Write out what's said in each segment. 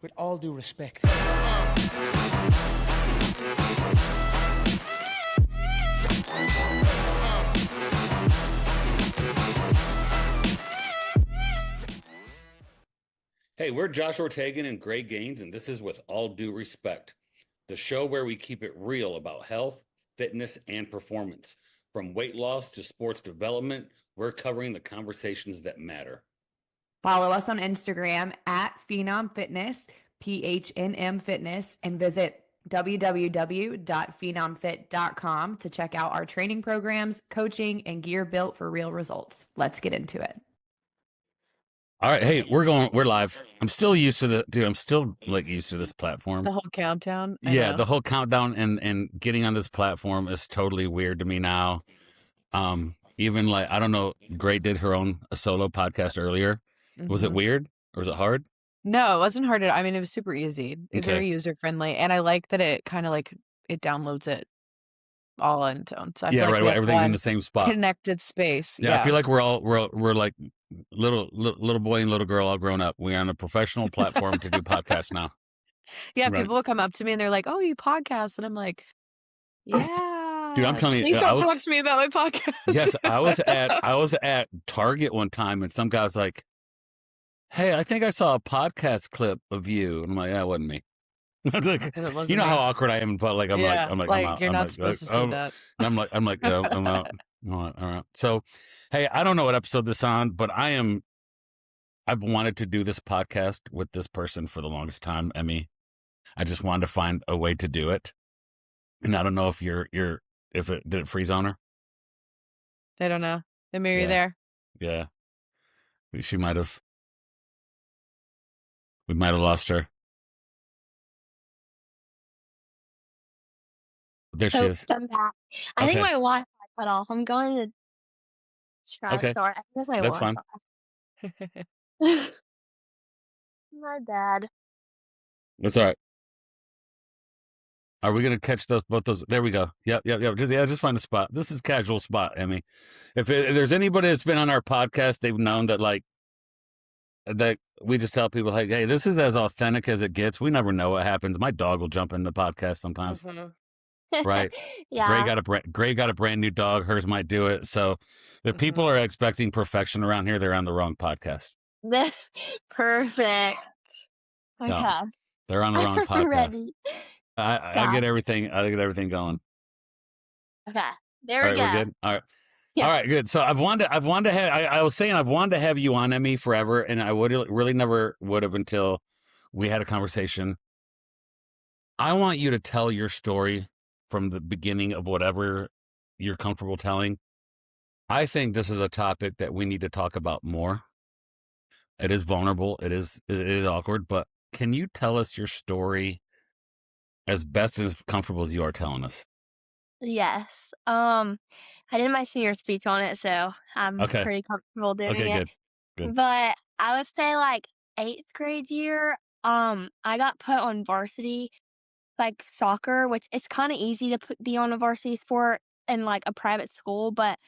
with all due respect. Hey, we're Josh Ortegon and Greg Gaines, and this is With All Due Respect, the show where we keep it real about health, fitness, and performance. From weight loss to sports development, we're covering the conversations that matter. Follow us on Instagram at Phenom Fitness, PHNM Fitness, and visit www.phenomfit.com to check out our training programs, coaching, and gear built for real results. Let's get into it. All right. Hey, we're live. I'm still used to I'm still used to this platform. The whole countdown. Yeah, the whole countdown and getting on this platform is totally weird to me now. Even I don't know, Gray did her own solo podcast earlier. Mm-hmm. Was it weird or was it hard? No, it wasn't hard. I mean, it was super easy. Okay. Very user friendly. And I like that it kind of it downloads it all on its own. So I feel right. Everything's in the same spot. Connected space. Yeah. I feel like we're like little boy and little girl all grown up. We're on a professional platform to do podcasts now. Yeah. Right. People will come up to me and they're like, "Oh, you podcast?" And I'm like, "Yeah." Dude, I'm telling you, please don't talk to me about my podcast. Yes, I was at Target one time, and some guy was like, "Hey, I think I saw a podcast clip of you," and I'm like, "Yeah, it wasn't me." Like, you know how awkward I am in public. I'm out. You're not supposed to see that. And I'm like, I'm out. All right. So, hey, I don't know what episode this is on, but I've wanted to do this podcast with this person for the longest time, Emmy. I just wanted to find a way to do it, and I don't know if did it freeze on her? I don't know. Maybe you're there. Yeah. We might have lost her. There she is. I'm back. I think my Wi-Fi cut off. I'm going to try. Okay. Sorry. I think that's my That's Wi-Fi. fine. My bad. That's all right. Are we going to catch both those? There we go. Yep. Just find a spot. This is casual spot, Emmy. If there's anybody that's been on our podcast, they've known that that we just tell people, hey, this is as authentic as it gets. We never know what happens. My dog will jump in the podcast sometimes. Mm-hmm. Right. Yeah. Gray got a brand new dog. Hers might do it. So the people are expecting perfection around here. They're on the wrong podcast. Perfect. Okay. No, they're on the wrong podcast. I'm ready. I get everything. I get everything going. Okay. There we go. We're good. All right. Yeah. All right. Good. So I've wanted to have. I was saying I've wanted to have you on, Emmy, forever, and I really never would have until we had a conversation. I want you to tell your story from the beginning of whatever you're comfortable telling. I think this is a topic that we need to talk about more. It is vulnerable. It is awkward. But can you tell us your story as best and as comfortable as you are telling us? Yes. I did my senior speech on it, so I'm pretty comfortable doing it. Good. But I would say 8th grade year, I got put on varsity, soccer, which it's kind of easy to be on a varsity sport in a private school, but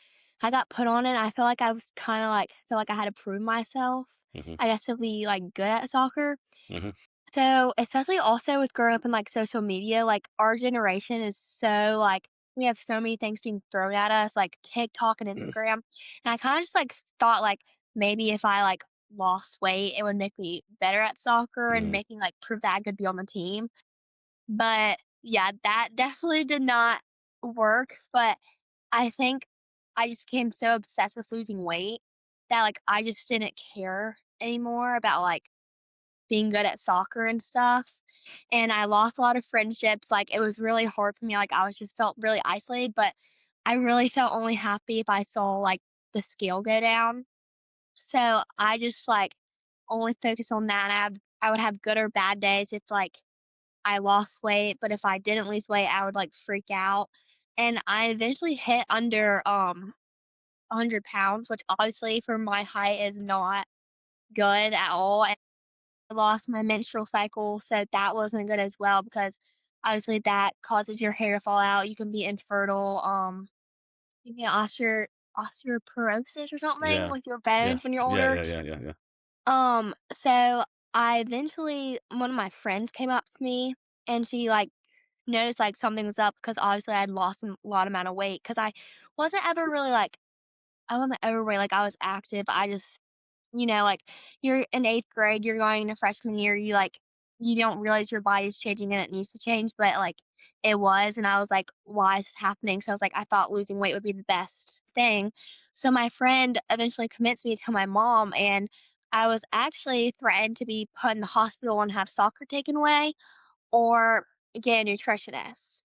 I got put on it. And I feel like I was kind of feel like I had to prove myself. Mm-hmm. I guess to be good at soccer. Mm-hmm. So, especially also with growing up in social media, our generation is so we have so many things being thrown at us, like TikTok and Instagram. And I kind of just thought maybe if I lost weight, it would make me better at soccer and make me prove that I could be on the team. But yeah, that definitely did not work. But I think I just became so obsessed with losing weight that I just didn't care anymore about being good at soccer and stuff. And I lost a lot of friendships. It was really hard for me. I was just felt really isolated, but I really felt only happy if I saw the scale go down. So I just only focus on that. And I would have good or bad days if I lost weight, but if I didn't lose weight, I would freak out. And I eventually hit under 100 pounds, which obviously for my height is not good at all. And I lost my menstrual cycle, so that wasn't good as well because obviously that causes your hair to fall out. You can be infertile. You get osteoporosis or something with your bones when you're older. Yeah. So one of my friends came up to me and she like noticed like something was up because obviously I had lost a lot amount of weight because wasn't ever really like I wasn't overweight, like I was active. I just like you're in 8th grade, you're going into freshman year, you don't realize your body's changing and it needs to change, but like it was, and I was like, why is this happening? So I was like, I thought losing weight would be the best thing. So my friend eventually convinced me to tell my mom, and I was actually threatened to be put in the hospital and have soccer taken away or get a nutritionist.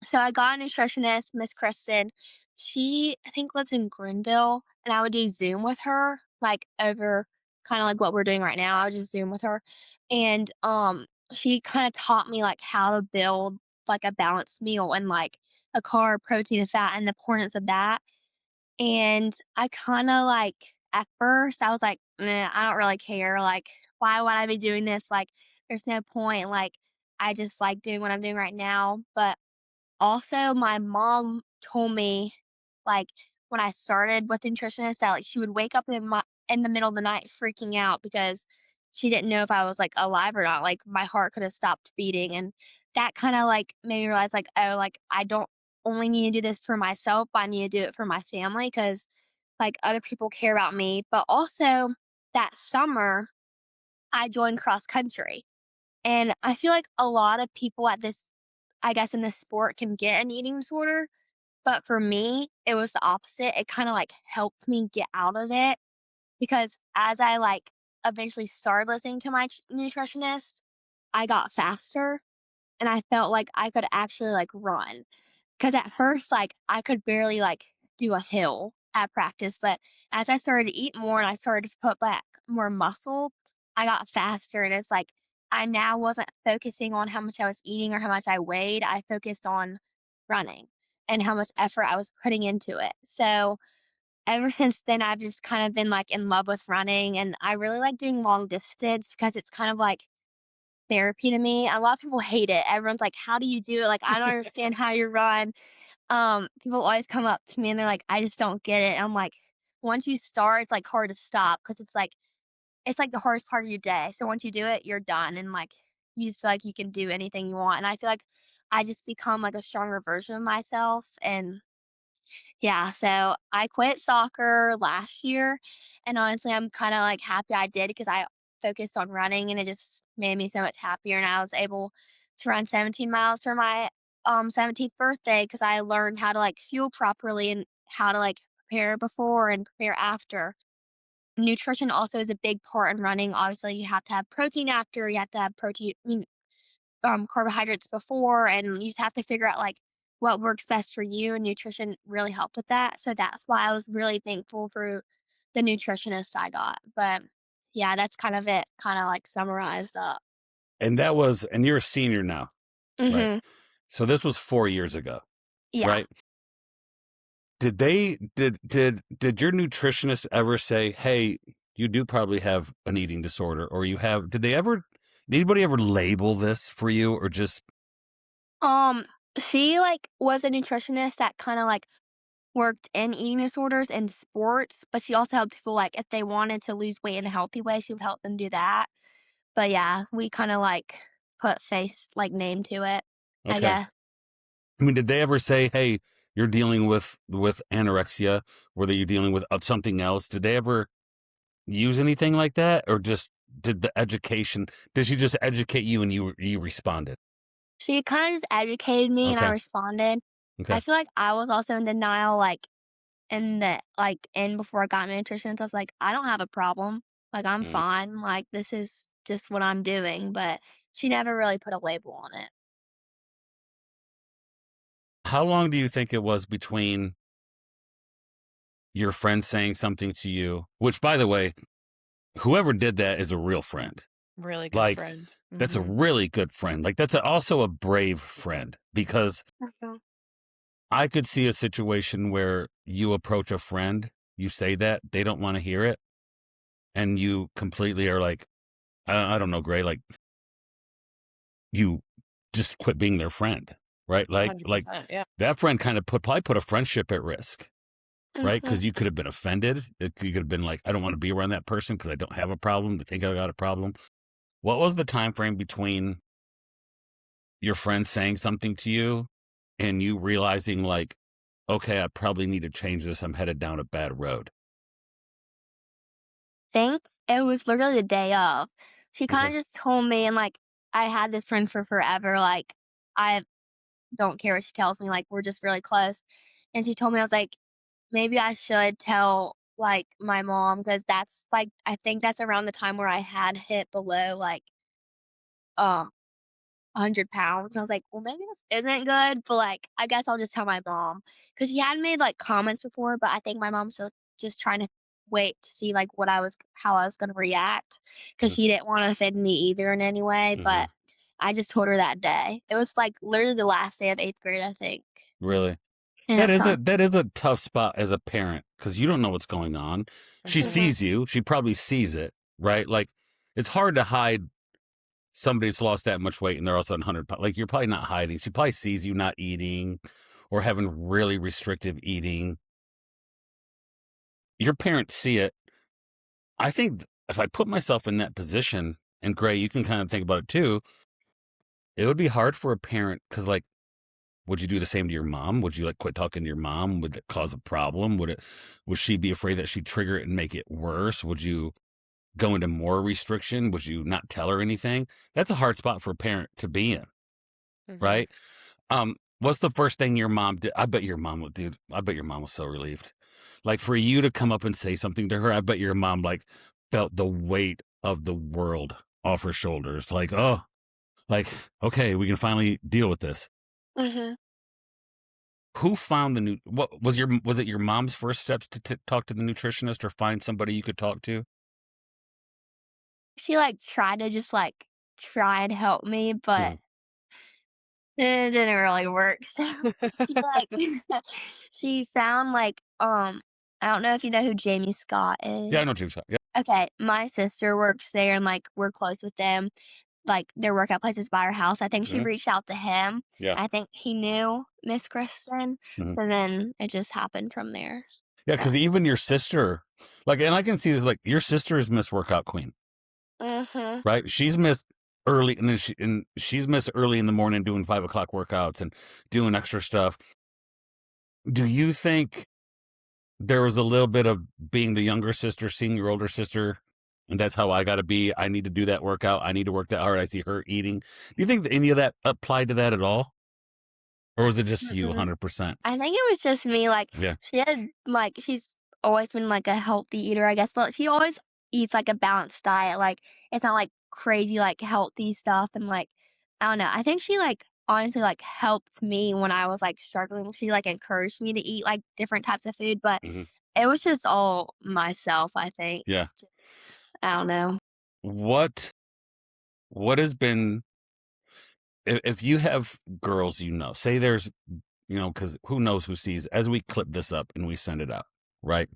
So I got a nutritionist, Miss Kristen. She, I think, lives in Greenville, and I would do Zoom with her, like over kind of like what we're doing right now. I would just Zoom with her, and she kind of taught me like how to build like a balanced meal and like a carb, protein, and fat, and the importance of that. And I kind of like at first I was like, nah, I don't really care. Like, why would I be doing this? Like, there's no point. Like, I just like doing what I'm doing right now, but also, my mom told me, like, when I started with nutritionist that, like, she would wake up in the middle of the night freaking out because she didn't know if I was, like, alive or not, like, my heart could have stopped beating, and that kinda, like, made me realize, like, "Oh, like, I don't only need to do this for myself, but I need to do it for my family because like, other people care about me." But also, that summer, I joined cross country, and I feel like a lot of people at this I guess in this sport can get an eating disorder, but for me, it was the opposite. It kinda, like, helped me get out of it because as I, like, eventually started listening to my nutritionist, I got faster, and I felt like I could actually, like, run. 'Cause at first, like, I could barely, like, do a hill at practice, but as I started to eat more and I started to put back more muscle, I got faster, and it's like I now wasn't focusing on how much I was eating or how much I weighed, I focused on running and how much effort I was putting into it. So, ever since then, I've just kind of been, like, in love with running, and I really like doing long distance because it's kind of like therapy to me. A lot of people hate it. Everyone's like, "How do you do it?" Like, "I don't understand how you run." People always come up to me and they're like, "I just don't get it." I'm like, once you start, it's like hard to stop because it's like the hardest part of your day. So once you do it, you're done and like you just feel like you can do anything you want. And I feel like I just become like a stronger version of myself. And yeah, so I quit soccer last year, and honestly, I'm kinda, like, happy I did because I focused on running, and it just made me so much happier, and I was able to run 17 miles for my, 17th birthday because I learned how to, like, fuel properly and how to, like, prepare before and prepare after. Nutrition also is a big part in running. Obviously, you have to have protein after, you have to have carbohydrates before, and you just have to figure out like what works best for you. And nutrition really helped with that. So that's why I was really thankful for the nutritionist I got. But yeah, that's kind of it, kind of like summarized up. And you're a senior now, right? Mm-hmm. So this was 4 years ago, Yeah. right? Did your nutritionist ever say, "Hey, you do probably have an eating disorder," or did anybody ever label this for you, or just Um, she like was a nutritionist that kind of like worked in eating disorders and sports, but she also helped people like if they wanted to lose weight in a healthy way, she would help them do that. But yeah, we kind of like put face like name to it, I okay? guess. I mean, did they ever say, "Hey, you're dealing with anorexia," whether you're dealing with something else? Did they ever use anything like that, or just did she just educate you and you responded? She kinda just educated me and I Okay. responded. I Okay. feel like I was also in denial, like, in the in before I got my nutrition, so I was like, "I don't have a problem. Like, I'm Mm. fine. Like, this is just what I'm doing," but she never really put a label on it. How long do you think it was between your friend saying something to you, which, by the way, whoever did that is a real friend. Really good Like, friend. that's a Mhm. really good friend. Like, that's also a brave friend, because Mhm. I could see a situation where you approach a friend, you say that, they don't want to hear it, and you completely are like, I don't know, Gray, like, you just quit being their friend, right? Like 100%, yeah. that friend kind of probably put a friendship at risk, right? Mhm. Because you could have been offended. You could have been like, I don't want to be around that person because I don't have a problem. They think I got a problem. what was the time frame between your friend saying something to you and you realizing like, okay, I probably need to change this. I'm headed down a bad road? Think it was literally the day of. She Okay. kinda just told me, and, like, I had this friend for forever, like, I don't care what she tells me, like, we're just really close, and she told me, I was like, "Maybe I should tell, like, my mom because that's, like I think that's around the time where I had hit below, like, um 100 pounds. And I was like, "Well, maybe this isn't good, but, like, I guess I'll just tell my mom." Because she had made, like, comments before, but I think my mom's still just trying to wait to see, like, how I was gonna react, because Mhm. she didn't wanna offend me either in any way, Mhm. but I just told her that day. It was, like, literally the last day of 8th grade, I think. Really? Yeah, That is a tough spot as a parent because you don't know what's going on. She Mhm. Mhm. sees you. She probably sees it, right? Like, it's hard to hide somebody that's lost that much weight and they're also 100 pounds. Like, you're probably not hiding. She probably sees you not eating or having really restrictive eating. Your parents see it. I think if I put myself in that position, and Gray, you can kind of think about it too, it would be hard for a parent because, like, would you do the same to your mom? Would you like quit talking to your mom? Would it cause a problem? Would she be afraid that she'd trigger it and make it worse? Would you go into more restriction? Would you not tell her anything? That's a hard spot for a parent to be in, Mhm. right? What's the first thing your mom did? I bet your mom would, dude. I bet your mom was so relieved. Like, for you to come up and say something to her, I bet your mom like felt the weight of the world off her shoulders. Like, oh, like, okay, we can finally deal with this. Mhm. Who found what was it your mom's first steps to talk to the nutritionist or find somebody you could talk to? She, like, tried to just, like, try and help me, but Mhm. it didn't really work. So she, like she found, like, I don't know if you know who Jamie Scott Yeah, is. I know James. Yeah. Okay, my sister works there, and, like, we're close with them. Like, their workout place is by our house. I think she Mhm. reached out to him. Yeah. I think he knew Miss Kristen, Mhm. so then it just happened from there. Yeah, So because even your sister, like, and I can see this, like, your sister is Miss Workout Queen, Mhm. right? She's Miss early, and then she's Miss early in the morning doing 5 o'clock workouts and doing extra stuff. Do you think there was a little bit of being the younger sister, seeing your older sister, and that's how I got to be? I need to do that workout. I need to work that hard. I see her eating. Do you think that any of that applied to that at all, or was it just you, Mm-mm. 100%? I think it was just me, like, Yeah. she had like, she's always been, like, a healthy eater, I guess, but she always eats, like, a balanced diet, like, it's not, like, crazy, like, healthy stuff, and, like, I don't know, I think she, like, honestly, like, helped me when I was, like, struggling. She, like, encouraged me to eat, like, different types of food, but Hmm. it was just all myself, I think. Yeah. I don't know. What what has been if you have girls, say there's, because who knows who sees as we clip this up and we send it out, right?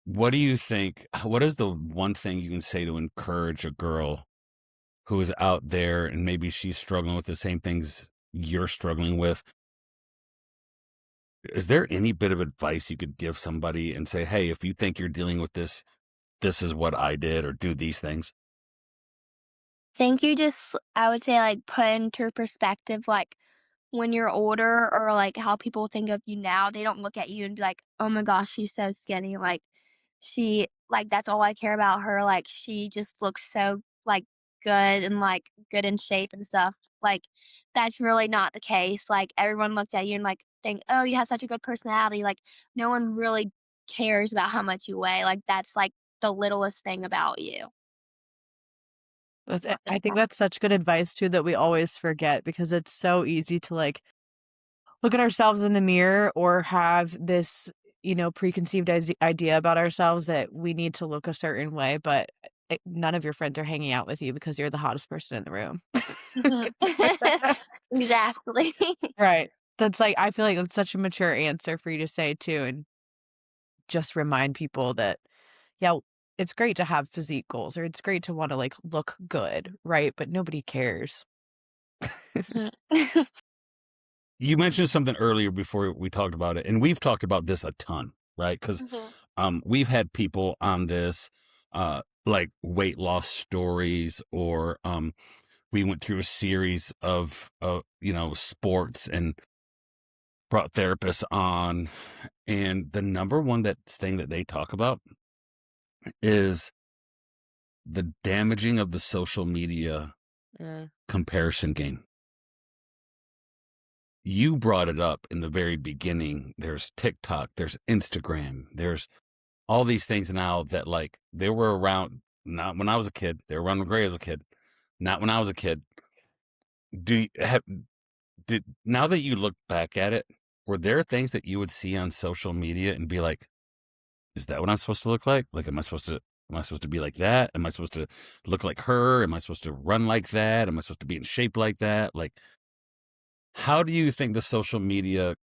What do you think? What is the one thing you can say to encourage a girl who is out there and maybe she's struggling with the same things you're struggling with? Is there any bit of advice you could give somebody and say, hey, if you think you're dealing with this, this is what I did, or do these things? Think you just I would say, like, put into perspective, like, when you're older or, like, how people think of you now, they don't look at you and be like, "Oh my gosh, she's so skinny," like, that's all I care about her, like, she just looks so, like, good and, like, good in shape and stuff, like, that's really not the case, like, everyone looks at you and, like, think, "Oh, you have such a good personality," like, no one really cares about how much you weigh, like, that's, like, the littlest thing about you. I think that's such good advice too that we always forget because it's so easy to like look at ourselves in the mirror or have this, preconceived idea about ourselves that we need to look a certain way, but none of your friends are hanging out with you because you're the hottest person in the room. Mhm. Exactly. Right. That's like, I feel like that's such a mature answer for you to say too, and just remind people that, yeah, it's great to have physique goals or it's great to want to like look good, right? But nobody cares. Mhm. You mentioned something earlier before we talked about it, and we've talked about this a ton, right? Because Mhm. we've had people on this like weight loss stories, or we went through a series of sports and brought therapists on, and the number one thing that they talk about is the damaging of the social media comparison game. You brought it up in the very beginning. There's TikTok, there's Instagram, there's all these things now that, like, they were around not when I was a kid. They were around when Gray was a kid, not when I was a kid. Now that you look back at it, were there things that you would see on social media and be like, is that what I'm supposed to look like? Like, am I supposed to be like that? Am I supposed to look like her? Am I supposed to run like that? Am I supposed to be in shape like that? Like, how do you think the social media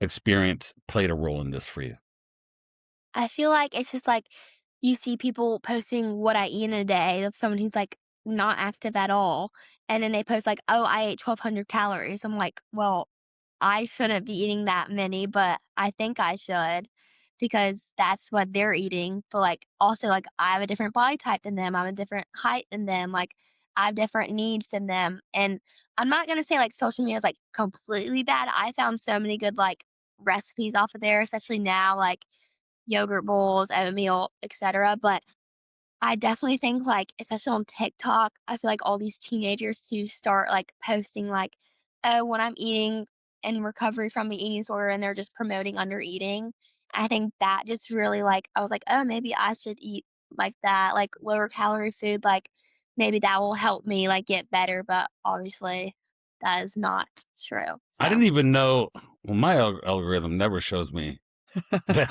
experience played a role in this for you? I feel like it's just like you see people posting what I eat in a day of someone who's like not active at all. And then they post like, oh, I ate 1,200 calories. I'm like, well, I shouldn't be eating that many, but I think I should because that's what they're eating. But like also like I have a different body type than them. I'm a different height than them. Like I have different needs than them. And I'm not gonna say like social media is like completely bad. I found so many good like recipes off of there, especially now, like yogurt bowls, oatmeal, etc. But I definitely think, like, especially on TikTok, I feel like all these teenagers who start, like, posting, like, "Oh, when I'm eating in recovery from the eating disorder," and they're just promoting under eating. I think that just really, like I was like, "Oh, maybe I should eat like that, like, lower calorie food, like, maybe that will help me, like, get better," but obviously, that is not true, I so didn't even know. Well, my algorithm never shows me that.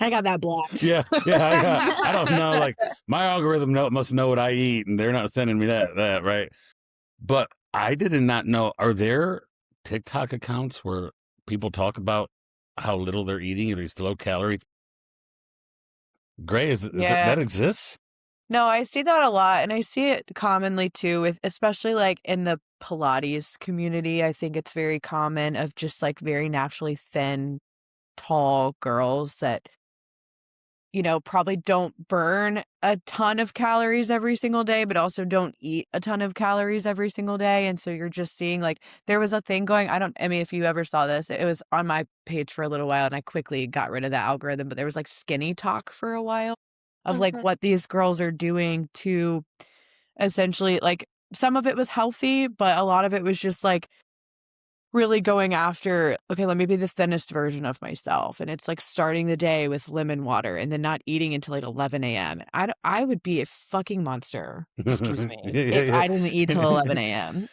I got that blocked. Yeah. I don't know. Like, my algorithm must know what I eat, and they're not sending me that right. But I did not know. Are there TikTok accounts where people talk about how little they're eating, these low calorie? Gray, Yeah. that exists? No, I see that a lot, and I see it commonly too, with especially like in the Pilates community. I think it's very common of just like very naturally thin, tall girls that, probably don't burn a ton of calories every single day, but also don't eat a ton of calories every single day. And so you're just seeing like there was a thing going. I mean, if you ever saw this, it was on my page for a little while and I quickly got rid of the algorithm, but there was like skinny talk for a while of like what these girls are doing to essentially, like, some of it was healthy, but a lot of it was just like really going after, okay, let me be the thinnest version of myself. And it's like starting the day with lemon water and then not eating until like 11 a.m. I would be a fucking monster, excuse me, if I didn't eat till 11 a.m.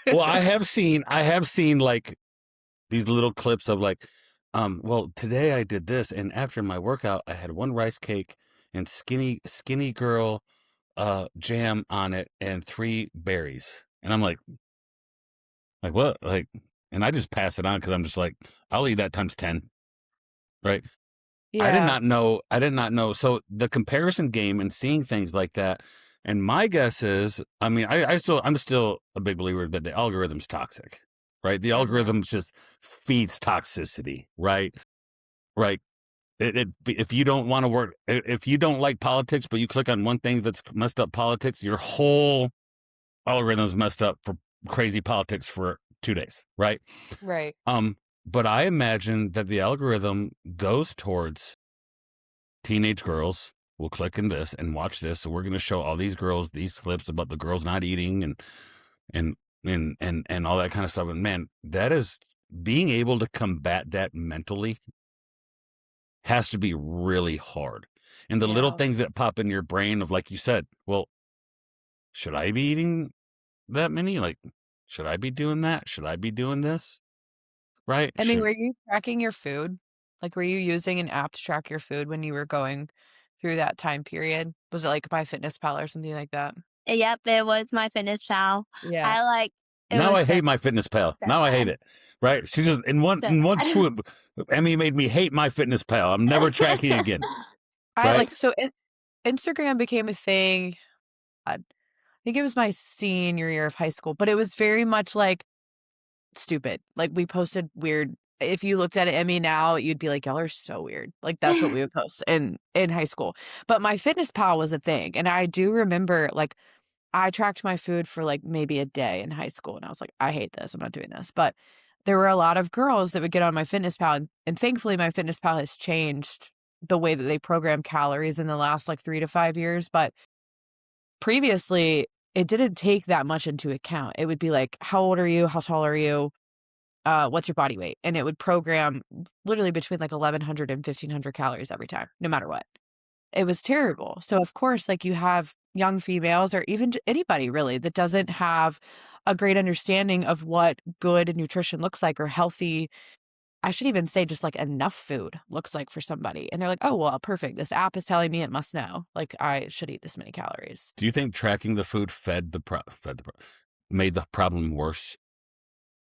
Well, I have seen like these little clips of like, well, today I did this, and after my workout, I had one rice cake and skinny girl jam on it and 3 berries. And I'm like what? Like, and I just pass it on because I'm just like, I'll eat that times 10. Right. Yeah. I did not know. So the comparison game and seeing things like that. And my guess is, I mean, I'm still a big believer that the algorithm's toxic, right? The algorithm just feeds toxicity, right? Right. If you don't want to work, if you don't like politics, but you click on one thing that's messed up politics, your whole algorithm's messed up for crazy politics for 2 days, right? Right. But I imagine that the algorithm goes towards teenage girls will click in this and watch this. So we're going to show all these girls these clips about the girls not eating and all that kind of stuff. And man, that is being able to combat that mentally has to be really hard. And the little things that pop in your brain of, like you said, well, should I be eating that many? Like, should I be doing that? Should I be doing this? Right? I mean, were you tracking your food? Like, were you using an app to track your food when you were going through that time period? Was it like MyFitnessPal or something like that? Yep, it was MyFitnessPal. Yeah. I like it Now was I hate MyFitnessPal. so Now I hate bad. it. Right? She just in one bad. swoop, Emmy made me hate MyFitnessPal. I'm never tracking again. I Right? so Instagram became a thing. I think it was my senior year of high school, but it was very much like stupid. Like we posted weird if you looked at Emmy now, you'd be like, y'all are so weird. Like that's what we would post in high school. But my fitness pal was a thing. And I do remember like I tracked my food for like maybe a day in high school and I was like, I hate this. I'm not doing this. But there were a lot of girls that would get on my fitness pal and thankfully my fitness pal has changed the way that they program calories in the last like 3 to 5 years. But previously it didn't take that much into account. It would be like, how old are you? How tall are you? What's your body weight? And it would program literally between like 1,100 and 1,500 calories every time, no matter what. It was terrible. So of course, like you have young females or even anybody really that doesn't have a great understanding of what good nutrition looks like or healthy. I should even say just like enough food looks like for somebody. And they're like, oh, well, perfect. This app is telling me it must know. Like I should eat this many calories. Do you think tracking the food made the problem worse?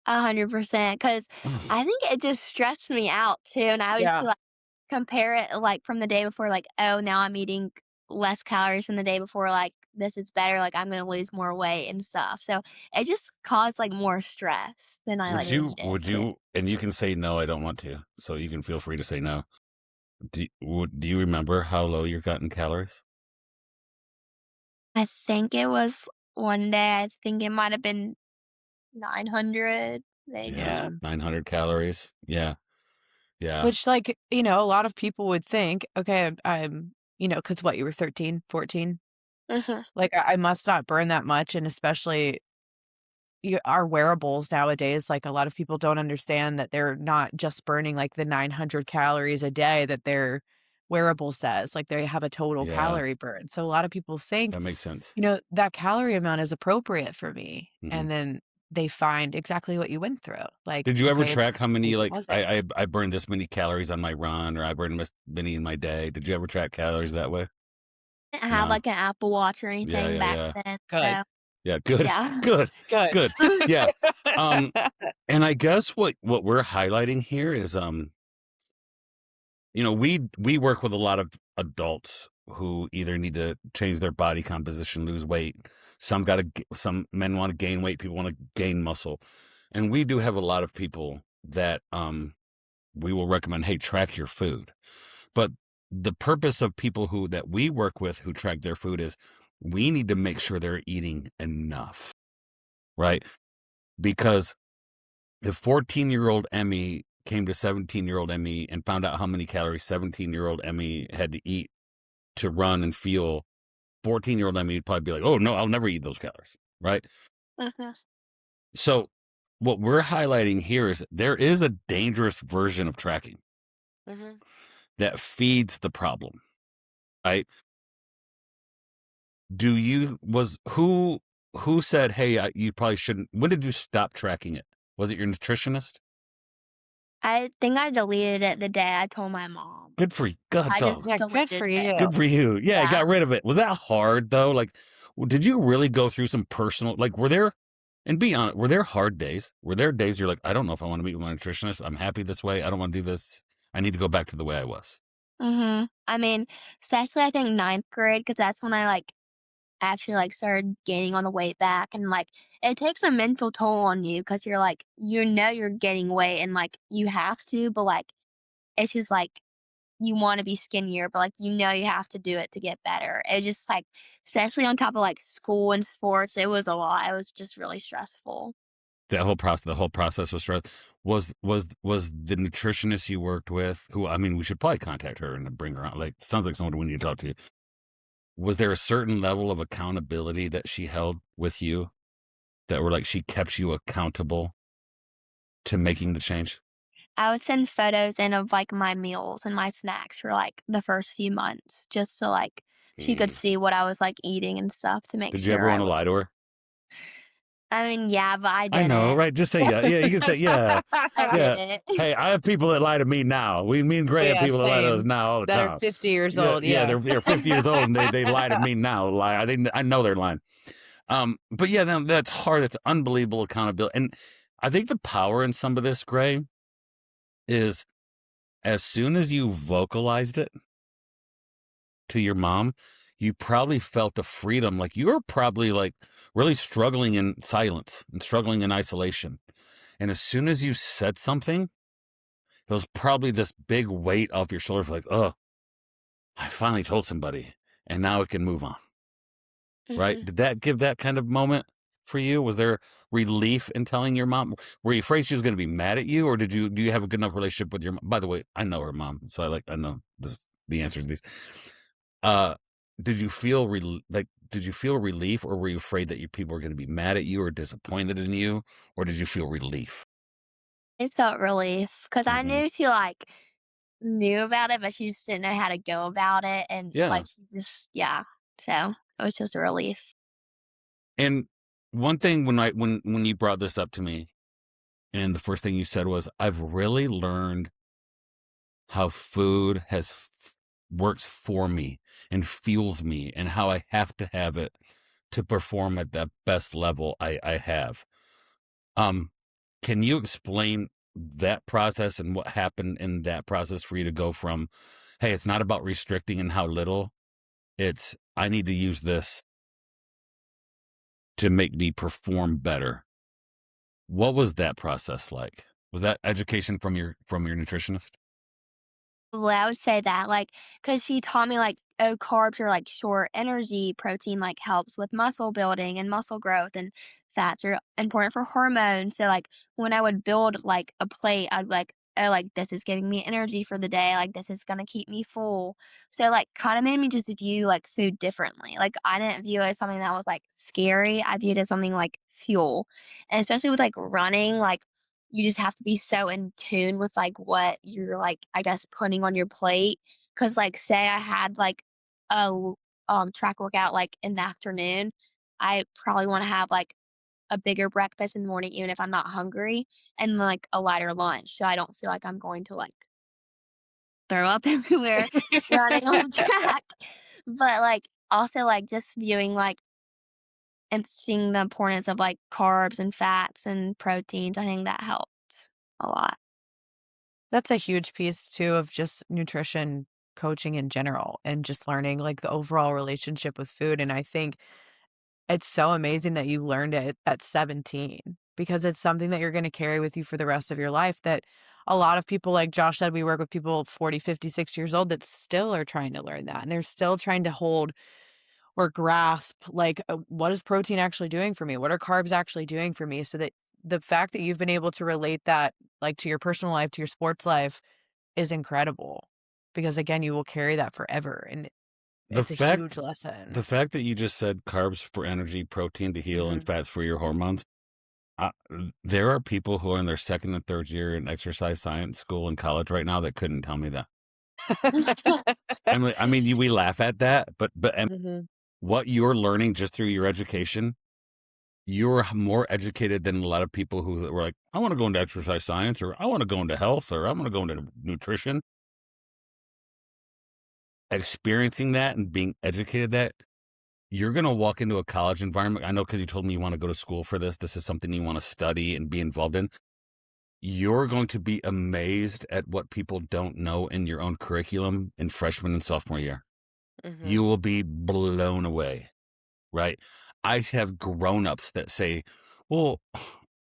100%, because I think it just stressed me out too, and I used to like compare it like from the day before, like, oh, now I'm eating less calories from the day before, like this is better, like I'm gonna lose more weight and stuff. So it just caused like more stress than I like would you and you can say no, I don't want to, so you can feel free to say no. Do you remember how low you got in calories? I think it was one day, I think it might have been 900, maybe. Yeah, 900 calories. Yeah. Which like, you know, a lot of people would think, okay, I'm you know, because what, you were 13, 14? Like I must not burn that much. And especially our wearables nowadays, like a lot of people don't understand that they're not just burning like the 900 calories a day that their wearable says, like they have a total calorie burn. So a lot of people think that makes sense. You know, that calorie amount is appropriate for me. And then they find exactly what you went through. Like, did you ever track how many, like, I burned this many calories on my run, or I burned this many in my day? Did you ever track calories that way? I didn't have like an Apple Watch or anything back then. Good. So. Yeah, good. Yeah. Good. Yeah. And I guess what we're highlighting here is, you know, we work with a lot of adults who either need to change their body composition, lose weight. Some men want to gain weight, people want to gain muscle. And we do have a lot of people that we will recommend, hey, track your food. But the purpose of people that we work with who track their food is we need to make sure they're eating enough, right? Because the 14-year-old Emme came to 17-year-old Emme and found out how many calories 17-year-old Emme had to eat to run and feel. 14-year-old Emme would probably be like, oh, no, I'll never eat those calories, right? So what we're highlighting here is there is a dangerous version of tracking that feeds the problem, right? Who said, hey, you probably shouldn't? When did you stop tracking it? Was it your nutritionist? I think I deleted it the day I told my mom. Good for you. God, dog. Yeah, good for you. Good for you. Yeah, I got rid of it. Was that hard though? Like, did you really go through some personal, like, were there hard days? Were there days you're like, I don't know if I want to meet with my nutritionist. I'm happy this way. I don't want to do this. I need to go back to the way I was. I mean, especially I think 9th grade, because that's when I like actually like started gaining on the weight back, and like it takes a mental toll on you because you're like, you know, you're gaining weight and like you have to, but like it's just like you want to be skinnier, but like you know you have to do it to get better. It just like, especially on top of like school and sports, it was a lot. It was just really stressful. The whole process was stress. Was the nutritionist you worked with, who, I mean, we should probably contact her and bring her on. Like, sounds like someone we need to talk to. Was there a certain level of accountability that she held with you that were like, she kept you accountable to making the change? I would send photos in of like my meals and my snacks for like the first few months, just so like she could see what I was like eating and stuff to make sure. Did you ever want to lie to her? I mean, yeah, but I didn't. I know, right? Just say yeah. Yeah, you can say yeah. I didn't. Hey, I have people that lie to me now. Me and Gray have people that lie to us now all the time. That are 50 years old. Yeah, they're 50 years old and they lie to me now. I know they're lying. But yeah, that's hard. It's unbelievable accountability. And I think the power in some of this, Gray, is as soon as you vocalized it to your mom, you probably felt a freedom. Like you were probably like really struggling in silence and struggling in isolation. And as soon as you said something, it was probably this big weight off your shoulders, like, oh, I finally told somebody, and now it can move on. Right? Did that give that kind of moment for you? Was there relief in telling your mom? Were you afraid she was going to be mad at you, or do you have a good enough relationship with your mom? By the way, I know her mom, so I know the answers to these. Did you feel relief, or were you afraid that your people were going to be mad at you or disappointed in you, or did you feel relief? I just felt relief because I knew she like knew about it, but she just didn't know how to go about it, and Yeah. like she just So it was just a relief. And one thing when you brought this up to me, and the first thing you said was, I've really learned how food works for me and fuels me, and how I have to have it to perform at the best level I have. Can you explain that process and what happened in that process for you to go from, hey, it's not about restricting and how little, it's I need to use this to make me perform better? What was that process like? Was that education from your nutritionist? Well, I would say that, like, cause she taught me, like, oh, carbs are, like, short energy, protein, like, helps with muscle building and muscle growth, and fats are important for hormones. So, like, when I would build, like, a plate, I'd be like, "Oh, like, this is giving me energy for the day, like, this is gonna keep me full." So, like, kinda made me just view, like, food differently. Like, I didn't view it as something that was, like, scary, I viewed it as something like fuel. And especially with, like, running, like, you just have to be so in tune with, like, what you're, like, I guess, putting on your plate. Cause like, say I had, like, a track workout, like, in the afternoon, I probably wanna have, like, a bigger breakfast in the morning even if I'm not hungry, and, like, a lighter lunch, so I don't feel like I'm going to, like, throw up everywhere running on the track. But, like, also, like, just viewing, like, and seeing the importance of, like, carbs and fats and proteins, I think that helped a lot. That's a huge piece too of just nutrition coaching in general and just learning like the overall relationship with food. And I think it's so amazing that you learned it at 17 because it's something that you're going to carry with you for the rest of your life. That a lot of people, like Josh said, we work with people 40, 56 years old that still are trying to learn that. And they're still trying to hold or grasp like, what is protein actually doing for me? What are carbs actually doing for me? So that the fact that you've been able to relate that like to your personal life, to your sports life is incredible because again, you will carry that forever. And it's a huge lesson. The fact that you just said carbs for energy, protein to heal, and fats for your hormones. There are people who are in their second and third year in exercise science school in college right now that couldn't tell me that. I mean, we laugh at that, but what you're learning just through your education, you're more educated than a lot of people who were like, I want to go into exercise science, or I want to go into health, or I want to go into nutrition. Experiencing that and being educated that, you're going to walk into a college environment. I know because you told me you want to go to school for this. This is something you want to study and be involved in. You're going to be amazed at what people don't know in your own curriculum in freshman and sophomore year. You will be blown away, right? I have grown-ups that say, well,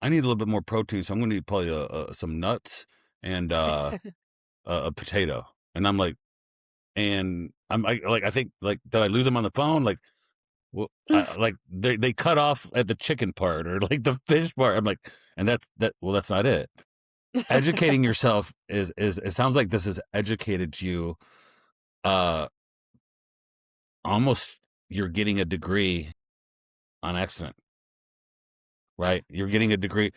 I need a little bit more protein, so I'm going to eat probably some nuts and a potato. And I'm like, I think, like, did I lose them on the phone? Like, well, like they cut off at the chicken part or like the fish part. I'm like, and that's not it. Educating yourself is it sounds like this has educated you. Almost you're getting a degree on accident, right? You're getting a degree.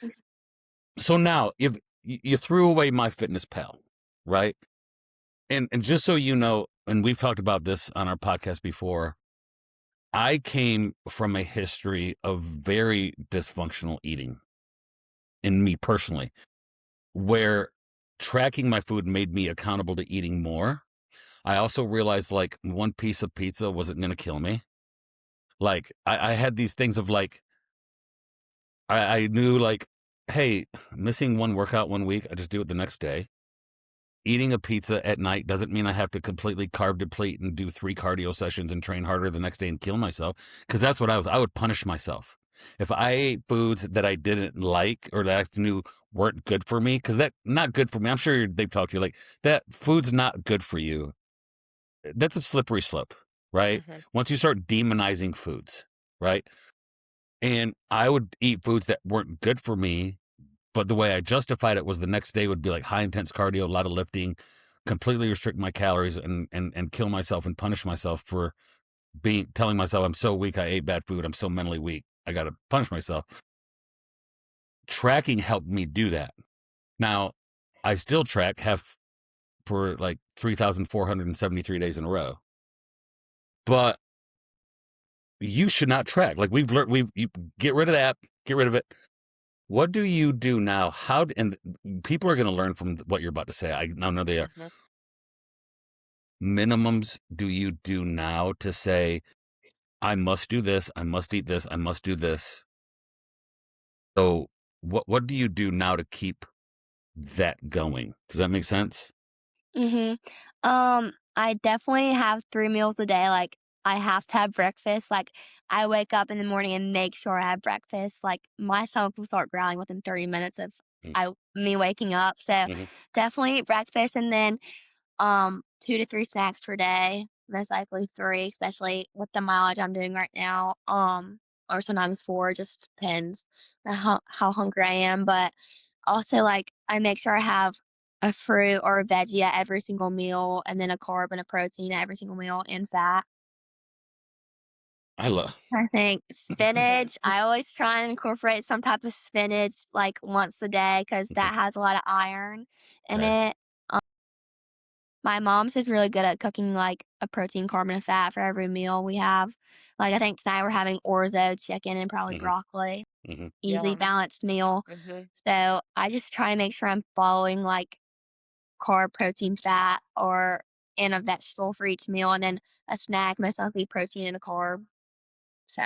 So now if you threw away MyFitnessPal, right? And just so you know, and we've talked about this on our podcast before, I came from a history of very dysfunctional eating in me personally, where tracking my food made me accountable to eating more. I also realized like one piece of pizza wasn't going to kill me. Like I had these things of like, I knew like, hey, missing one workout one week, I just do it the next day. Eating a pizza at night doesn't mean I have to completely carb deplete and do 3 cardio sessions and train harder the next day and kill myself. Because that's what I would punish myself. If I ate foods that I didn't like or that I knew weren't good for me, because that not good for me. I'm sure they've talked to you like that food's not good for you. That's a slippery slope, right? Once you start demonizing foods, right? And I would eat foods that weren't good for me, but the way I justified it was the next day would be like high intense cardio, a lot of lifting, completely restrict my calories and kill myself and punish myself for telling myself I'm so weak, I ate bad food, I'm so mentally weak, I got to punish myself. Tracking helped me do that. Now, I still track, have for like 3,473 days in a row. But you should not track. Like we've learned, you get rid of that, get rid of it. What do you do now? And people are going to learn from what you're about to say. I know they are. Minimums do you do now to say, I must do this, I must eat this, I must do this? So what do you do now to keep that going? Does that make sense? I definitely have 3 meals a day. Like, I have to have breakfast. Like, I wake up in the morning and make sure I have breakfast. Like, my stomach will start growling within 30 minutes of me waking up. So definitely breakfast, and then 2 to 3 snacks per day. Most likely 3, especially with the mileage I'm doing right now. Or sometimes 4. Just depends on how hungry I am. But also, like, I make sure I have a fruit or a veggie at every single meal, and then a carb and a protein at every single meal, and fat. I think spinach, I always try and incorporate some type of spinach, like, once a day, because that has a lot of iron in it. My mom's just really good at cooking, like, a protein, carb, and a fat for every meal we have. Like, I think tonight we're having orzo chicken and probably broccoli. Easily balanced meal. So, I just try to make sure I'm following, like, carb, protein, fat, or and a vegetable for each meal, and then a snack, most likely protein and a carb. So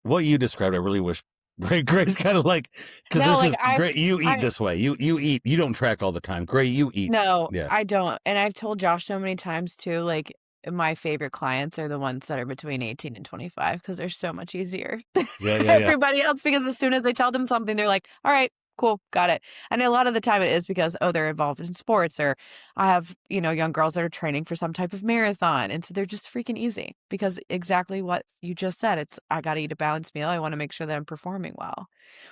what you described, I really wish Gray's kind of like, because No, this like, is great. You eat this way. You eat. You don't track all the time. Gray, you eat. No, Yeah. I don't. And I've told Josh so many times too, like, my favorite clients are the ones that are between 18 and 25 because they're so much easier than everybody else. Because as soon as I tell them something, they're like, all right, cool, got it. And a lot of the time it is because, they're involved in sports, or I have, young girls that are training for some type of marathon. And so they're just freaking easy because exactly what you just said. It's, I got to eat a balanced meal. I want to make sure that I'm performing well.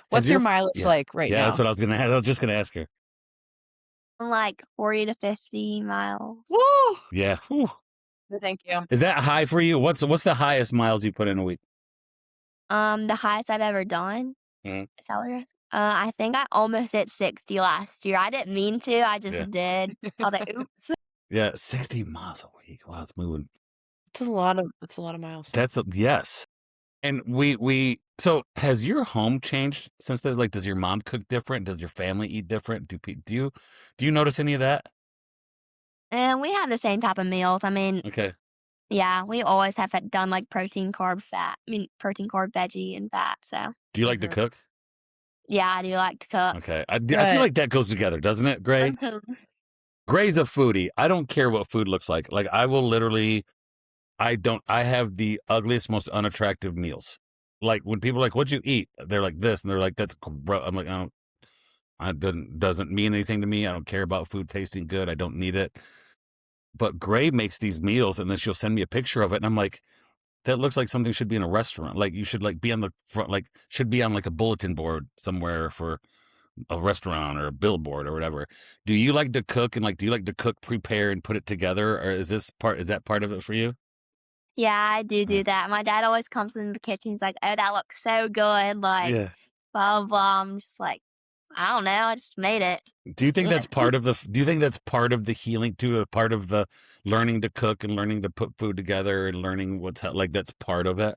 What's your mileage like right now? Yeah, that's what I was going to ask. I was just going to ask her. like 40 to 50 miles. Woo! Yeah. Whew. Thank you. Is that high for you? What's the highest miles you put in a week? The highest I've ever done. Is that what you're asking? I think I almost hit 60 last year. I didn't mean to. I just did. I was like, oops. Yeah, 60 miles a week. Wow, it's moving. It's a lot of miles. Yes. And so has your home changed since then? Like, does your mom cook different? Does your family eat different? Do you notice any of that? And we have the same type of meals. I mean, yeah, we always have done like protein, carb, fat. I mean, protein, carb, veggie, and fat. So. Do you like to cook? Yeah, I do like to cook. Okay. I feel like that goes together, doesn't it, Gray? Gray's a foodie. I don't care what food looks like. Like, I will literally, I have the ugliest, most unattractive meals. Like, when people are like, what'd you eat? They're like this, and they're like, that's gross. I'm like, it doesn't mean anything to me. I don't care about food tasting good. I don't need it. But Gray makes these meals, and then she'll send me a picture of it, and I'm like, that looks like something should be in a restaurant. Like, you should like be on the front, like should be on like a bulletin board somewhere for a restaurant or a billboard or whatever. Do you like to cook, and like, do you like to cook, prepare, and put it together, or is that part of it for you? Yeah, I do that. My dad always comes in the kitchen. He's like, "Oh, that looks so good." Like, blah blah. I'm just like, I don't know. I just made it. Do you think that's part of the? Do you think that's part of the healing too? A part of the learning to cook and learning to put food together and learning like that's part of it.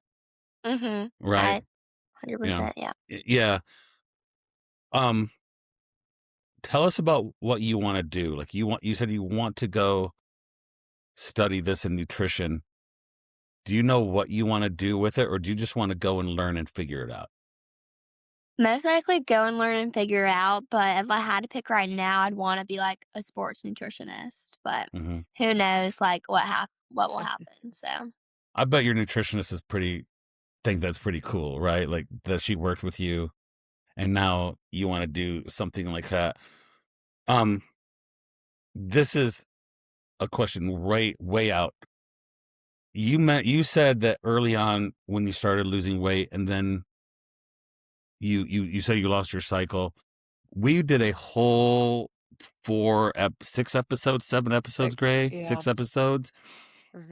Right. 100%. Yeah. Yeah. Tell us about what you want to do. Like, you said you want to go study this in nutrition. Do you know what you want to do with it, or do you just want to go and learn and figure it out? Most likely go and learn and figure it out. But if I had to pick right now, I'd want to be like a sports nutritionist. But who knows, like what will happen? So I bet your nutritionist is pretty think that's pretty cool, right? Like that she worked with you and now you want to do something like that. This is a question way out. You said that early on when you started losing weight and then you said you lost your cycle. We did a whole 6 episodes, 7 episodes, Gray, 6 episodes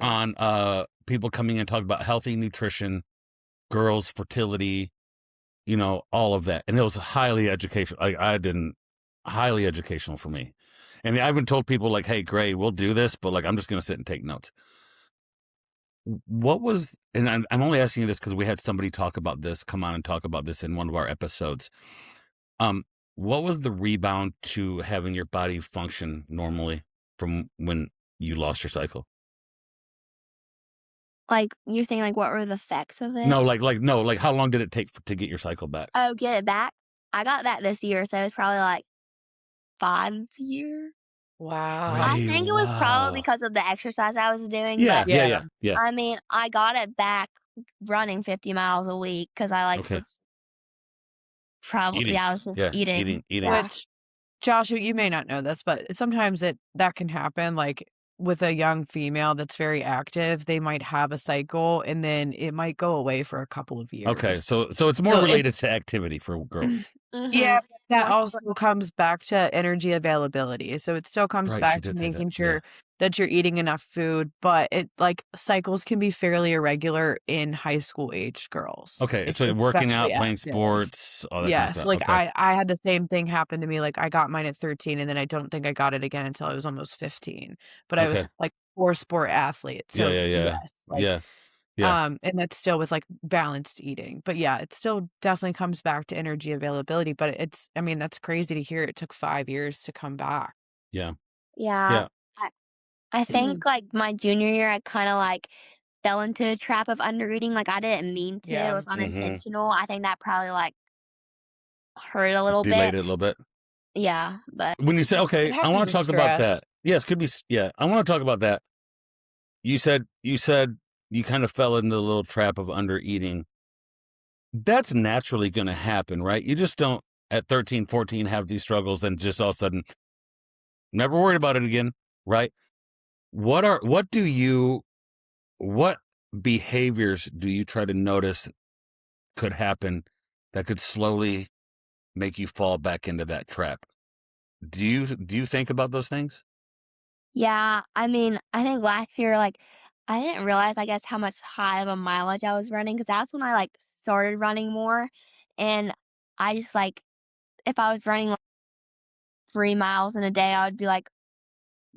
on people coming and talking about healthy nutrition, girls' fertility, all of that. And it was highly educational. Highly educational for me. And I even told people like, hey, Gray, we'll do this, but like, I'm just going to sit and take notes. What was, and I'm only asking you this because we had somebody come on and talk about this in one of our episodes. What was the rebound to having your body function normally from when you lost your cycle? Like, you're saying, like, what were the effects of it? No, like how long did it take to get your cycle back? Oh, get it back? I got that this year, so it's probably like 5 years. Wow. I think it was probably because of the exercise I was doing. Yeah. I mean, I got it back running 50 miles a week because I was probably eating. I was just eating. Which, Josh, you may not know this, but sometimes that can happen. Like with a young female that's very active, they might have a cycle and then it might go away for a couple of years. Okay, so it's more related to activity for girls. Mm-hmm. Yeah, that also comes back to energy availability. So it still comes back to making sure that you're eating enough food, but cycles can be fairly irregular in high school age girls. Okay, so working out, playing sports, all that kind of stuff. Like I had the same thing happen to me. Like I got mine at 13 and then I don't think I got it again until I was almost 15. But I was like 4-sport athlete. So and that's still with like balanced eating. But yeah, it still definitely comes back to energy availability. But that's crazy to hear it took 5 years to come back. Yeah. I think like my junior year, I kind of like fell into a trap of under eating. Like I didn't mean to. It was unintentional. I think that probably like hurt a little Delayed bit. it a little bit. Yeah, but when you say okay, I want to talk about that. Yes, could be. Yeah, I want to talk about that. You said you kind of fell into the little trap of under eating. That's naturally going to happen, right? You just don't at 13, 14 have these struggles and just all of a sudden never worried about it again, right? What behaviors do you try to notice could happen that could slowly make you fall back into that trap? Do you think about those things? Yeah, I mean, I think last year, like, I didn't realize, I guess, how much high of a mileage I was running because that's when I like started running more, and I just like if I was running like 3 miles in a day, I would be like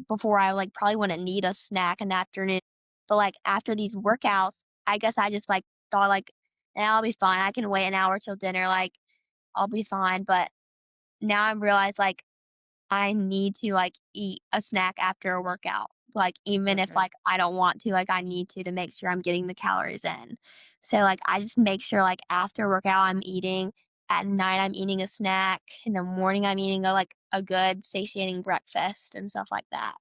before I like probably wouldn't need a snack in the afternoon, but like after these workouts, I guess I just like thought like, "Nah, I'll be fine. I can wait an hour till dinner. Like, I'll be fine." But now I realize like I need to like eat a snack after a workout. Like even if like I don't want to, like I need to make sure I'm getting the calories in. So like I just make sure like after workout I'm eating, at night I'm eating a snack, in the morning I'm eating a good satiating breakfast and stuff like that.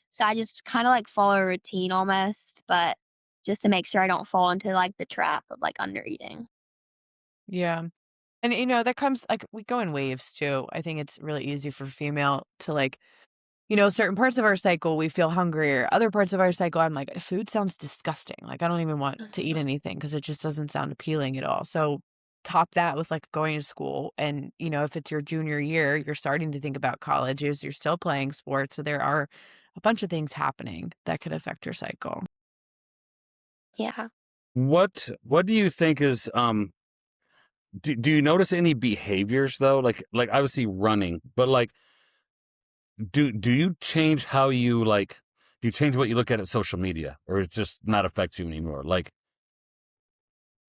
So I just kind of like follow a routine almost, but just to make sure I don't fall into like the trap of like under eating. Yeah. And that comes like we go in waves too. I think it's really easy for female to like, certain parts of our cycle we feel hungrier. Other parts of our cycle I'm like, food sounds disgusting. Like I don't even want to eat anything because it just doesn't sound appealing at all. So top that with like going to school and if it's your junior year, you're starting to think about colleges, you're still playing sports. So there are a bunch of things happening that could affect your cycle. Yeah. What do you think is do you notice any behaviors though? Like obviously running, but like do you change how you like do you change what you look at social media or it just not affect you anymore? Like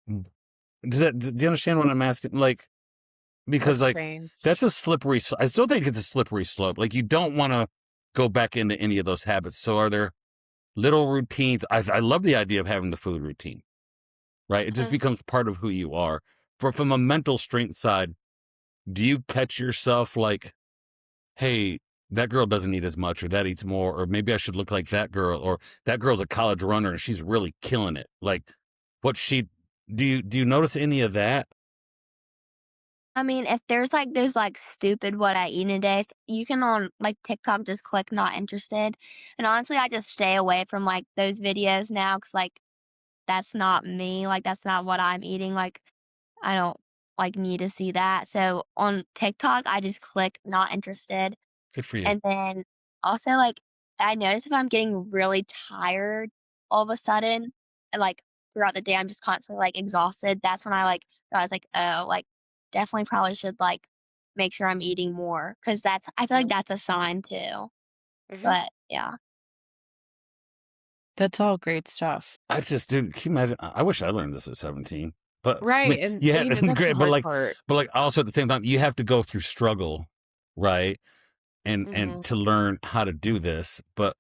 do you understand what I'm asking? Like because That's like strange. that's a slippery I still think it's a slippery slope. Like you don't want to go back into any of those habits. So are there little routines? I love the idea of having the food routine. Right? It just becomes part of who you are. From a mental strength side, do you catch yourself like, hey, that girl doesn't eat as much or that eats more, or maybe I should look like that girl, or that girl's a college runner and she's really killing it. Like what she Do you notice any of that? I mean, if there's like those like stupid what I eat in a day, you can on like TikTok just click not interested. And honestly, I just stay away from like those videos now because like that's not me. Like that's not what I'm eating. Like I don't like need to see that. So on TikTok, I just click not interested. Good for you. And then also like I notice if I'm getting really tired all of a sudden and like throughout the day I'm just constantly like exhausted, that's when I like realize like, oh, like definitely probably should like make sure I'm eating more because I feel like that's a sign too. Mhm. But yeah. That's all great stuff. I just didn't. Can you imagine? I wish I learned this at 17. But I Right. mean, And yeah, you know, and that's the great. But hard like, part. also at the same time, you have to go through struggle, right? And Mhm. to learn how to do this. But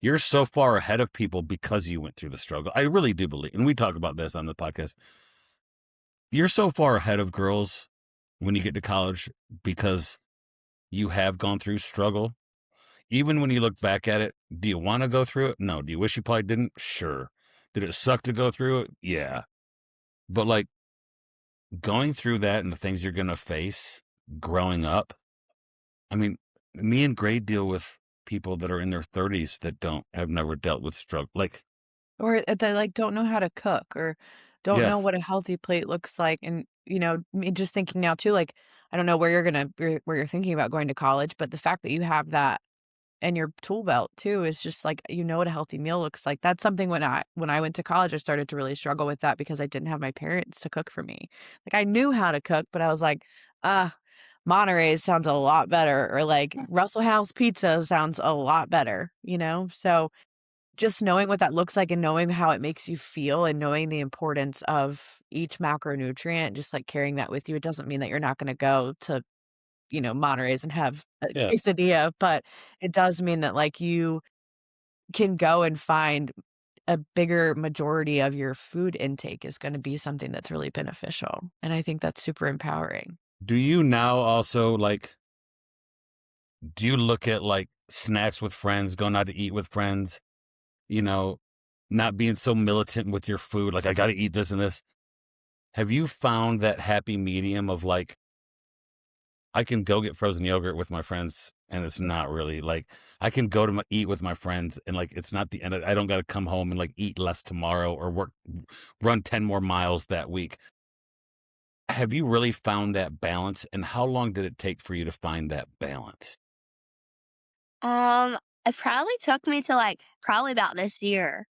you're so far ahead of people because you went through the struggle. I really do believe, and we talk about this on the podcast. You're so far ahead of girls when you get to college because you have gone through struggle. Even when you look back at it, do you want to go through it? No. Do you wish you probably didn't? Sure. Did it suck to go through it? Yeah. But like going through that and the things you're going to face growing up. I mean, me and Gray deal with people that are in their 30s that have never dealt with struggle. Like, Or they like don't know how to cook or don't yeah, know what a healthy plate looks like. And, you know, me just thinking now too, like, I don't know where where you're thinking about going to college, but the fact that you have that in your tool belt too is just like, you know what a healthy meal looks like. That's something when I went to college, I started to really struggle with that because I didn't have my parents to cook for me. Like I knew how to cook, but I was like, Monterey's sounds a lot better, or like Russell House pizza sounds a lot better, you know? So just knowing what that looks like and knowing how it makes you feel and knowing the importance of each macronutrient, just like carrying that with you. It doesn't mean that you're not going to go to, you know, Monterey's and have a yeah. quesadilla, but it does mean that like you can go and find a bigger majority of your food intake is going to be something that's really beneficial. And I think that's super empowering. Do you now also like, do you look at like snacks with friends, going out to eat with friends, you know, not being so militant with your food? Like, I got to eat this and this. Have you found that happy medium of like, I can go get frozen yogurt with my friends and it's not really like, I can go to eat with my friends and like, it's not the end. I don't got to come home and like eat less tomorrow or run 10 more miles that week. Have you really found that balance? And how long did it take for you to find that balance? It probably took me to like probably about this year,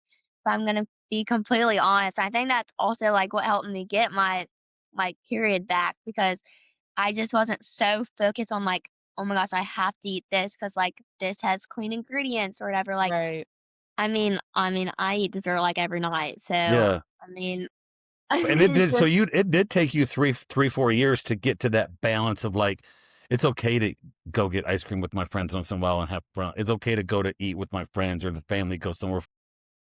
if I'm gonna be completely honest. I think that's also like what helped me get my like period back because I just wasn't so focused on like, oh my gosh, I have to eat this because like this has clean ingredients or whatever. Like, Right. I eat dessert like every night, so Yeah. I mean, And it it's did. So just it did take you 4 years to get to that balance of like, it's okay to go get ice cream with my friends once in a while and have fun. It's okay to go to eat with my friends or the family, go somewhere.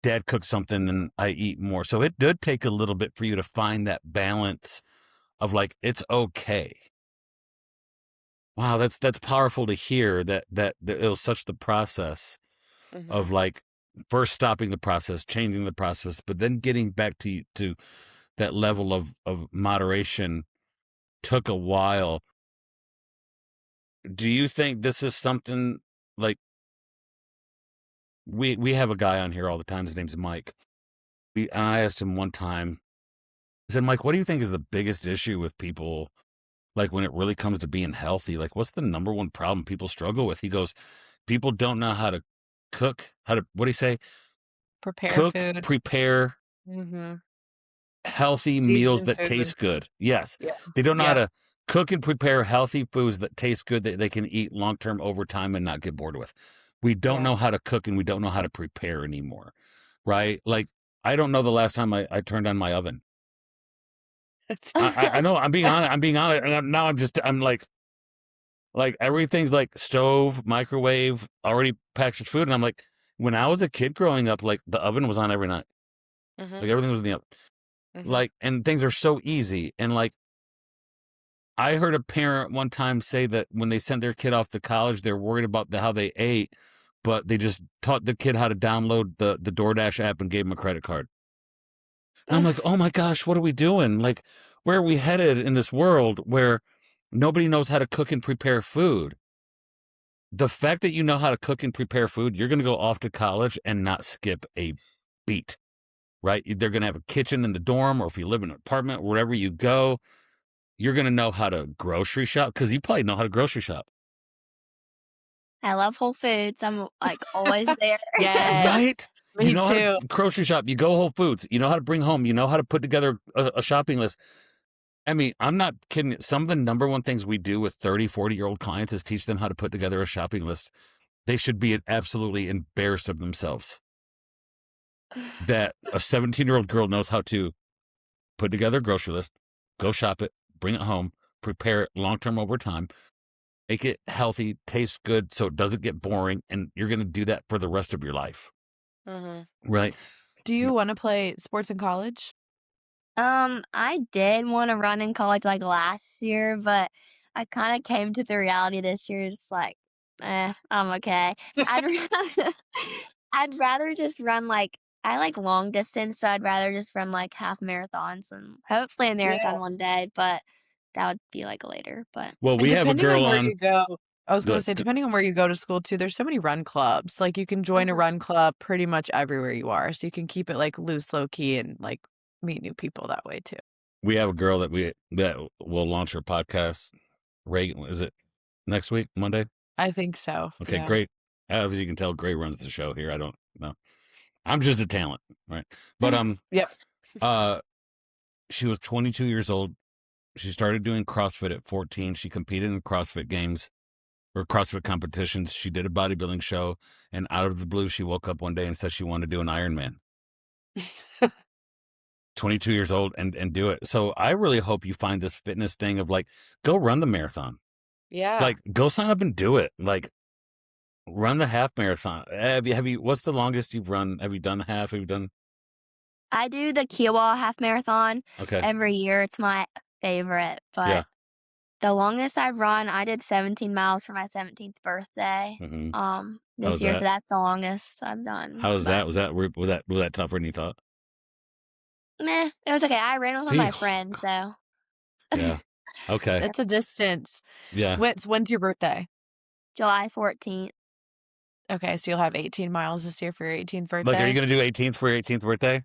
Dad cooks something and I eat more. So it did take a little bit for you to find that balance of like, it's okay. Wow, that's powerful to hear that it was such the process of Mhm. like first stopping the process, changing the process, but then getting back to that level of moderation took a while. Do you think this is something like we have a guy on here all the time, his name's Mike. And I asked him one time, I said, Mike, what do you think is the biggest issue with people, like when it really comes to being healthy? Like, what's the number one problem people struggle with? He goes, people don't know how to cook, what do you say? Prepare Cook, food. prepare Mhm. healthy meals Season that food. taste good. Yes. Yeah. They don't know how Yep. to cook and prepare healthy foods that taste good that they can eat long-term over time and not get bored with. We don't Yeah. know how to cook and we don't know how to prepare anymore. Right? Like, I don't know the last time I turned on my oven. That's I know I'm being honest. And now I'm like everything's like stove, microwave, already packaged food. And I'm like, when I was a kid growing up, like the oven was on every night. Mhm. Like everything was in the oven. Mhm. Like, and things are so easy. And like, I heard a parent one time say that when they sent their kid off to college, they're worried about how they ate, but they just taught the kid how to download the DoorDash app and gave him a credit card. And I'm like, oh my gosh, what are we doing? Like, where are we headed in this world where nobody knows how to cook and prepare food? The fact that you know how to cook and prepare food, you're going to go off to college and not skip a beat, right? They're going to have a kitchen in the dorm, or if you live in an apartment, wherever you go, you're going to know how to grocery shop, because you probably know how to grocery shop. I love Whole Foods. I'm like always there. Yeah. Right? Me you know too. how to grocery shop. You go Whole Foods. You know how to bring home. You know how to put together a shopping list. I mean, I'm not kidding. Some of the number one things we do with 30, 40-year-old clients is teach them how to put together a shopping list. They should be absolutely embarrassed of themselves that a 17-year-old girl knows how to put together a grocery list, go shop it, bring it home, prepare it long-term over time, make it healthy, taste good so it doesn't get boring, and you're going to do that for the rest of your life. Right? Do you want to play sports in college? I did want to run in college like last year, but I kind of came to the reality this year. It's like, I'm okay. I'd rather just run like I like long distance, so I'd rather just run like half marathons and hopefully a marathon one day, but that would be like later. But well, we have a depending girl on where on. you go, I was going Good. to say, depending on where you go to school too, there's so many run clubs. Like you can join a run club pretty much everywhere you are, so you can keep it like loose, low key, and like meet new people that way too. We have a girl that will launch her podcast. Reagan, is it next week, Monday? I think so. Okay, yeah. great. As you can tell, Gray runs the show here. I don't know. I'm just a talent, right? But Yep. she was 22 years old. She started doing CrossFit at 14. She competed in CrossFit games or CrossFit competitions. She did a bodybuilding show, and out of the blue, she woke up one day and said she wanted to do an Ironman. 22 years old and do it. So I really hope you find this fitness thing of like, go run the marathon. Yeah. Like, go sign up and do it. Like, run the half marathon. Have you? What's the longest you've run? Have you done the half? Have you done? I do the Kiowa half marathon Okay. every year. It's my favorite, but Yeah. the longest I've run, I did 17 miles for my 17th birthday. Mhm. This year, so that's the longest I've done. How was that? Was that tougher than you thought? Meh, it was okay. I ran with my friend, so. Yeah. Okay. It's a distance. Yeah. When's your birthday? July 14th. Okay, so you'll have 18 miles this year for your 18th birthday. Like, are you gonna do 18th for your 18th birthday?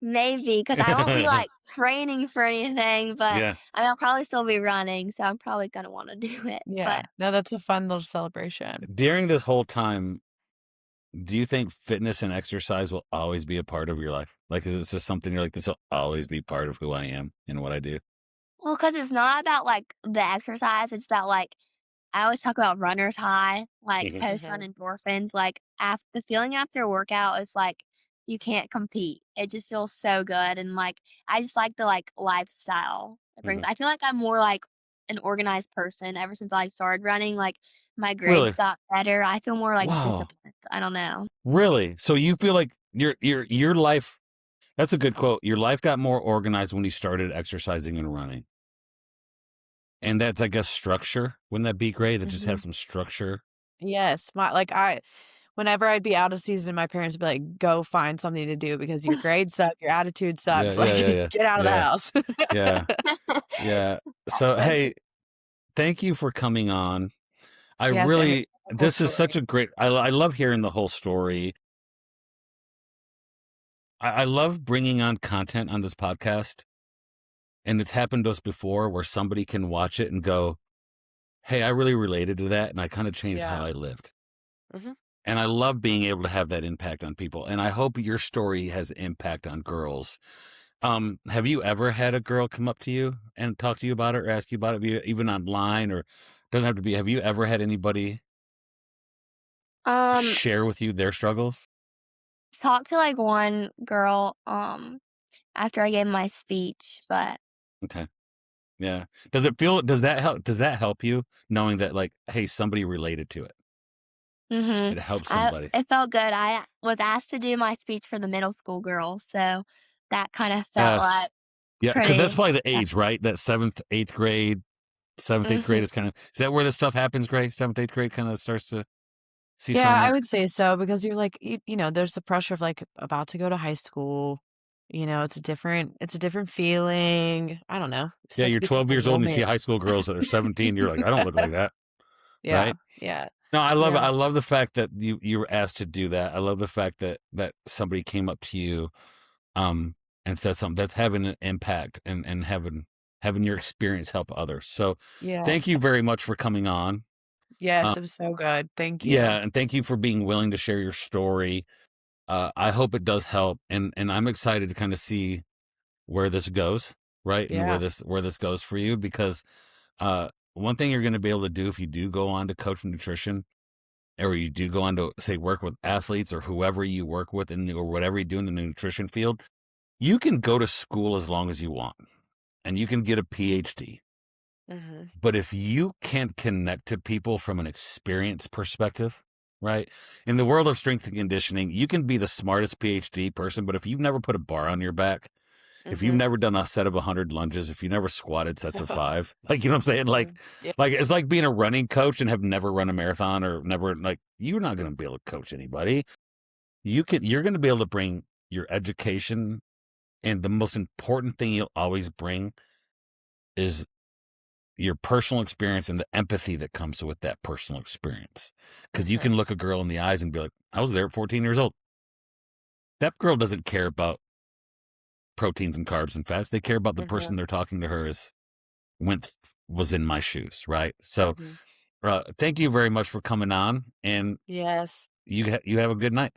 Maybe, because I won't be like training for anything, but Yeah. I mean, I'll probably still be running, so I'm probably gonna want to do it. Yeah. But No, that's a fun little celebration. During this whole time, do you think fitness and exercise will always be a part of your life? Like, is it just something you're like, this will always be part of who I am and what I do? well, because it's not about like the exercise, it's about like I always talk about runner's high, like Mhm. post-run endorphins. Like the feeling after a workout is like you can't compete. It just feels so good, and like I just like the like lifestyle it brings. I feel like I'm more like an organized person ever since I started running. Like my grades Really? got better. I feel more like Wow. disciplined. I don't know. Really? So you feel like your life, that's a good quote. Your life got more organized when you started exercising and running. And that's, I guess, structure. Wouldn't that be great to just have some structure? Yes. Whenever I'd be out of season, my parents would be like, go find something to do because your grades suck, your attitude sucks. Yeah. Get out of the house. Yeah. Yeah. So, hey, thank you for coming on. This is such a great, I love hearing the whole story. I love bringing on content on this podcast. And it's happened to us before where somebody can watch it and go, hey, I really related to that. And I kind of changed how I lived. And I love being able to have that impact on people. And I hope your story has impact on girls. Have you ever had a girl come up to you and talk to you about it or ask you about it, even online, or doesn't have to be? Have you ever had anybody share with you their struggles? Talked to like one girl after I gave my speech, but okay. Yeah. Does that help you knowing that, like, hey, somebody related to it? It helps somebody. It felt good. I was asked to do my speech for the middle school girls, so that kind of felt like yeah, because that's probably the age, right? That 7th, 8th grade, 7th, 8th grade is kind of, is that where this stuff happens, Gray? 7th, 8th grade kind of starts to see Yeah, some. I would say so because you're like, you know, there's the pressure of like about to go to high school. it's a different feeling. I don't know. Yeah, you're 12 years old and you see moment. high school girls that are 17. You're like, I don't look like that, Yeah, right? yeah, No, I love it. yeah, I love the fact that you were asked to do that. I love the fact that somebody came up to you, and said something that's having an impact and having your experience help others. So, yeah. thank you very much for coming on. Yes, it was so good. Thank you. Yeah, and thank you for being willing to share your story. I hope it does help, and I'm excited to kind of see where this goes, right? And Yeah. where this goes for you, because one thing you're going to be able to do if you do go on to coach nutrition, or you do go on to say work with athletes or whoever you work with or whatever you do in the nutrition field, you can go to school as long as you want and you can get a PhD. Mm-hmm. But if you can't connect to people from an experience perspective, right? In the world of strength and conditioning, you can be the smartest PhD person, but if you've never put a bar on your back, if you've never done a set of 100 lunges, if you never squatted sets of 5, like, you know what I'm saying? Like, Yeah. like it's like being a running coach and have never run a marathon or never, like, you're not going to be able to coach anybody. You're going to be able to bring your education, and the most important thing you'll always bring is your personal experience and the empathy that comes with that personal experience. Because you can look a girl in the eyes and be like, I was there at 14 years old. That girl doesn't care about proteins and carbs and fats. They care about the person they're talking to her was in my shoes, right? So thank you very much for coming on, and Yes. you have a good night.